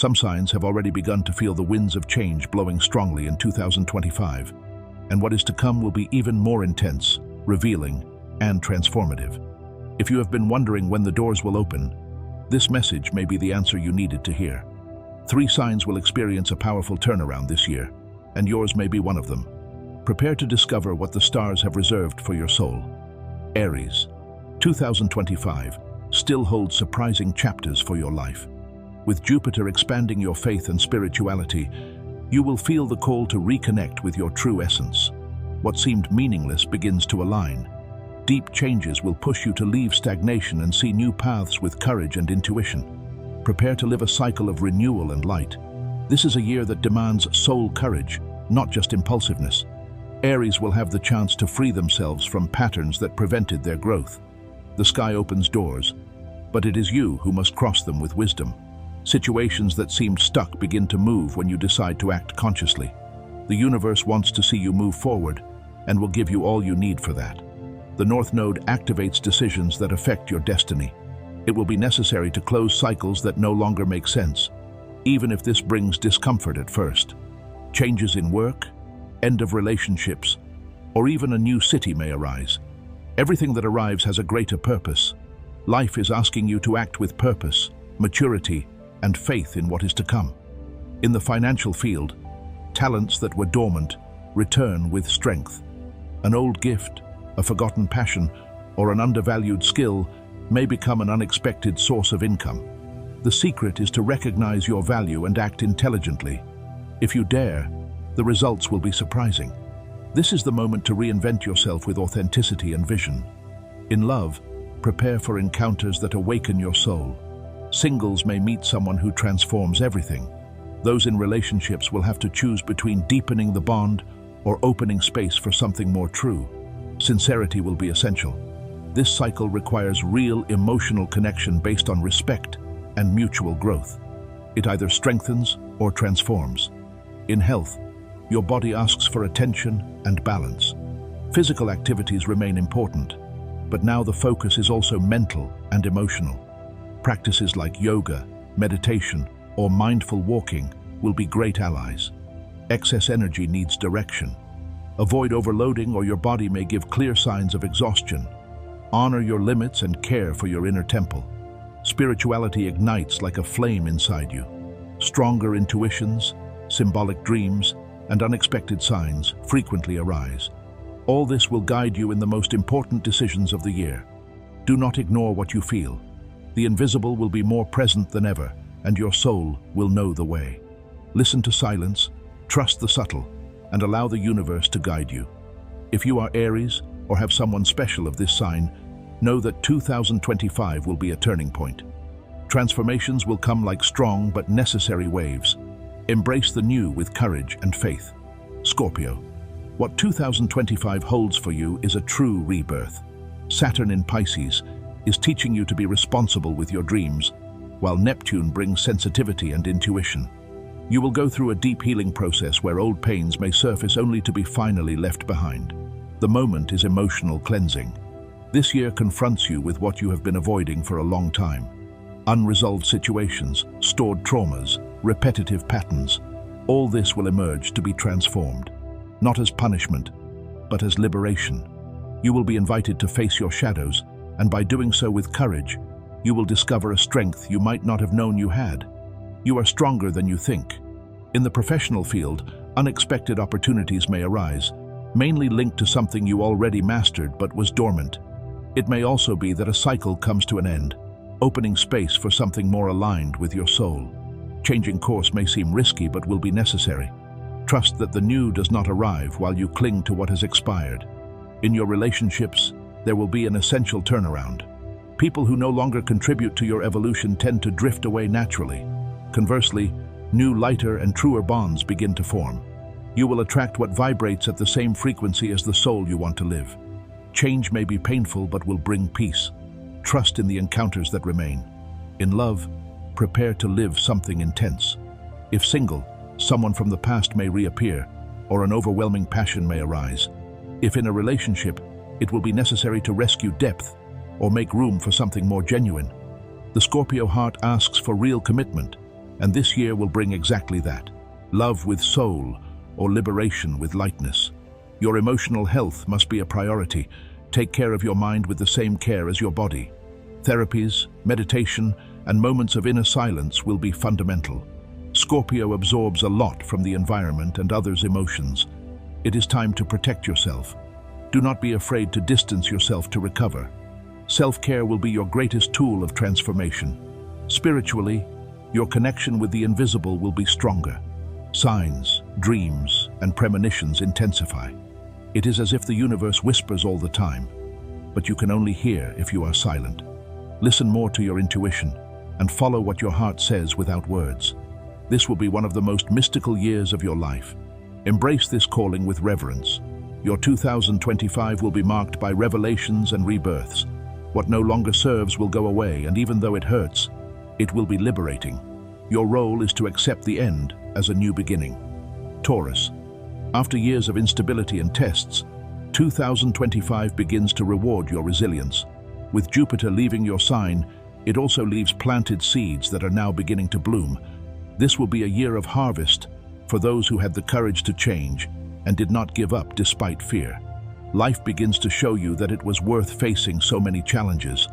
Some signs have already begun to feel the winds of change blowing strongly in 2025, and what is to come will be even more intense, revealing, and transformative. If you have been wondering when the doors will open, this message may be the answer you needed to hear. 3 signs will experience a powerful turnaround this year, and yours may be one of them. Prepare to discover what the stars have reserved for your soul. Aries, 2025 still holds surprising chapters for your life. With Jupiter expanding your faith and spirituality, you will feel the call to reconnect with your true essence. What seemed meaningless begins to align. Deep changes will push you to leave stagnation and see new paths with courage and intuition. Prepare to live a cycle of renewal and light. This is a year that demands soul courage, not just impulsiveness. Aries will have the chance to free themselves from patterns that prevented their growth. The sky opens doors, but it is you who must cross them with wisdom. Situations that seemed stuck begin to move when you decide to act consciously. The universe wants to see you move forward and will give you all you need for that. The North Node activates decisions that affect your destiny. It will be necessary to close cycles that no longer make sense, even if this brings discomfort at first. Changes in work, end of relationships, or even a new city may arise. Everything that arrives has a greater purpose. Life is asking you to act with purpose, maturity, and faith in what is to come. In the financial field, talents that were dormant return with strength. An old gift, a forgotten passion, or an undervalued skill may become an unexpected source of income. The secret is to recognize your value and act intelligently. If you dare, the results will be surprising. This is the moment to reinvent yourself with authenticity and vision. In love, prepare for encounters that awaken your soul. Singles may meet someone who transforms everything. Those in relationships will have to choose between deepening the bond or opening space for something more true. Sincerity will be essential. This cycle requires real emotional connection based on respect and mutual growth. It either strengthens or transforms. In health, your body asks for attention and balance. Physical activities remain important, but now the focus is also mental and emotional. Practices like yoga, meditation, or mindful walking will be great allies. Excess energy needs direction. Avoid overloading or your body may give clear signs of exhaustion. Honor your limits and care for your inner temple. Spirituality ignites like a flame inside you. Stronger intuitions, symbolic dreams, and unexpected signs frequently arise. All this will guide you in the most important decisions of the year. Do not ignore what you feel. The invisible will be more present than ever, and your soul will know the way. Listen to silence, trust the subtle, and allow the universe to guide you. If you are Aries or have someone special of this sign, know that 2025 will be a turning point. Transformations will come like strong but necessary waves. Embrace the new with courage and faith. Scorpio, what 2025 holds for you is a true rebirth. Saturn in Pisces is teaching you to be responsible with your dreams, while Neptune brings sensitivity and intuition. You will go through a deep healing process where old pains may surface only to be finally left behind. The moment is emotional cleansing. This year confronts you with what you have been avoiding for a long time. Unresolved situations, stored traumas, repetitive patterns, all this will emerge to be transformed. Not as punishment, but as liberation. You will be invited to face your shadows, and by doing so with courage, you will discover a strength you might not have known you had. You are stronger than you think. In the professional field, unexpected opportunities may arise, mainly linked to something you already mastered but was dormant. It may also be that a cycle comes to an end, opening space for something more aligned with your soul. Changing course may seem risky but will be necessary. Trust that the new does not arrive while you cling to what has expired. In your relationships, there will be an essential turnaround. People who no longer contribute to your evolution tend to drift away naturally. Conversely, new, lighter, and truer bonds begin to form. You will attract what vibrates at the same frequency as the soul you want to live. Change may be painful but will bring peace. Trust in the encounters that remain. In love, prepare to live something intense. If single, someone from the past may reappear, or an overwhelming passion may arise. If in a relationship, it will be necessary to rescue depth or make room for something more genuine. The Scorpio heart asks for real commitment, And this year will bring exactly that. Love with soul, or liberation with lightness. Your emotional health must be a priority. Take care of your mind with the same care as your body. Therapies, meditation, and moments of inner silence will be fundamental. Scorpio absorbs a lot from the environment and others' emotions. It is time to protect yourself. Do not be afraid to distance yourself to recover. Self-care will be your greatest tool of transformation. Spiritually, your connection with the invisible will be stronger. Signs, dreams, and premonitions intensify. It is as if the universe whispers all the time, but you can only hear if you are silent. Listen more to your intuition and follow what your heart says without words. This will be one of the most mystical years of your life. Embrace this calling with reverence. Your 2025 will be marked by revelations and rebirths. What no longer serves will go away, and even though it hurts, it will be liberating. Your role is to accept the end as a new beginning. Taurus, after years of instability and tests, 2025 begins to reward your resilience. With Jupiter leaving your sign, it also leaves planted seeds that are now beginning to bloom. This will be a year of harvest for those who had the courage to change and did not give up despite fear. Life begins to show you that it was worth facing so many challenges.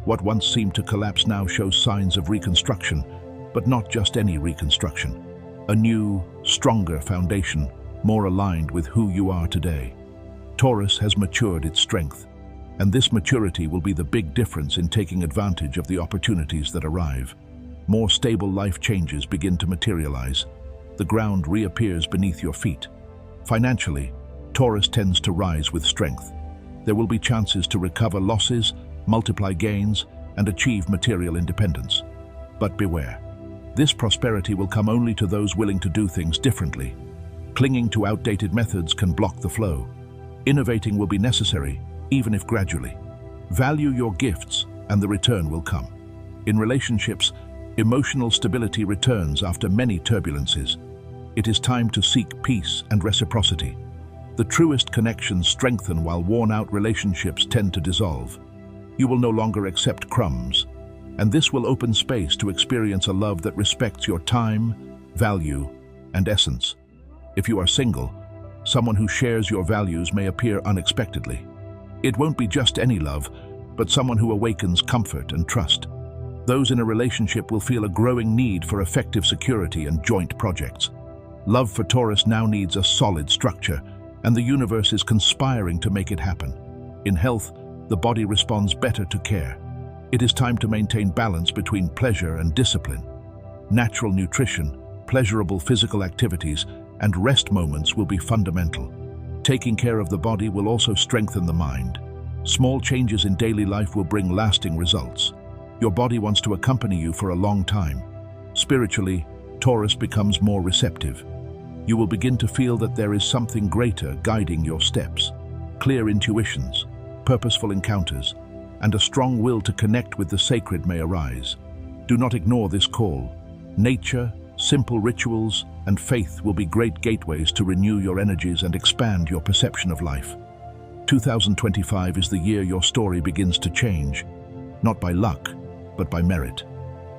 What once seemed to collapse now shows signs of reconstruction, but not just any reconstruction. A new, stronger foundation, more aligned with who you are today. Taurus has matured its strength, and this maturity will be the big difference in taking advantage of the opportunities that arrive. More stable life changes begin to materialize. The ground reappears beneath your feet. Financially, Taurus tends to rise with strength. There will be chances to recover losses, multiply gains, and achieve material independence. But beware. This prosperity will come only to those willing to do things differently. Clinging to outdated methods can block the flow. Innovating will be necessary, even if gradually. Value your gifts, and the return will come. In relationships, emotional stability returns after many turbulences. It is time to seek peace and reciprocity. The truest connections strengthen while worn-out relationships tend to dissolve. You will no longer accept crumbs, and this will open space to experience a love that respects your time, value, and essence. If you are single, someone who shares your values may appear unexpectedly. It won't be just any love, but someone who awakens comfort and trust. Those in a relationship will feel a growing need for effective security and joint projects. Love for Taurus now needs a solid structure, and the universe is conspiring to make it happen. In health, the body responds better to care. It is time to maintain balance between pleasure and discipline. Natural nutrition, pleasurable physical activities, and rest moments will be fundamental. Taking care of the body will also strengthen the mind. Small changes in daily life will bring lasting results. Your body wants to accompany you for a long time. Spiritually, Taurus becomes more receptive. You will begin to feel that there is something greater guiding your steps. Clear intuitions, purposeful encounters, and a strong will to connect with the sacred may arise. Do not ignore this call. Nature, simple rituals, and faith will be great gateways to renew your energies and expand your perception of life. 2025 is the year your story begins to change, not by luck, but by merit.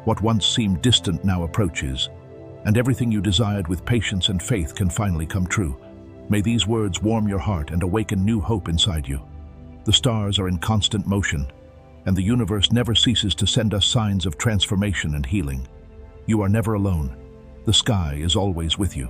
What once seemed distant now approaches, and everything you desired with patience and faith can finally come true. May these words warm your heart and awaken new hope inside you. The stars are in constant motion, and the universe never ceases to send us signs of transformation and healing. You are never alone. The sky is always with you.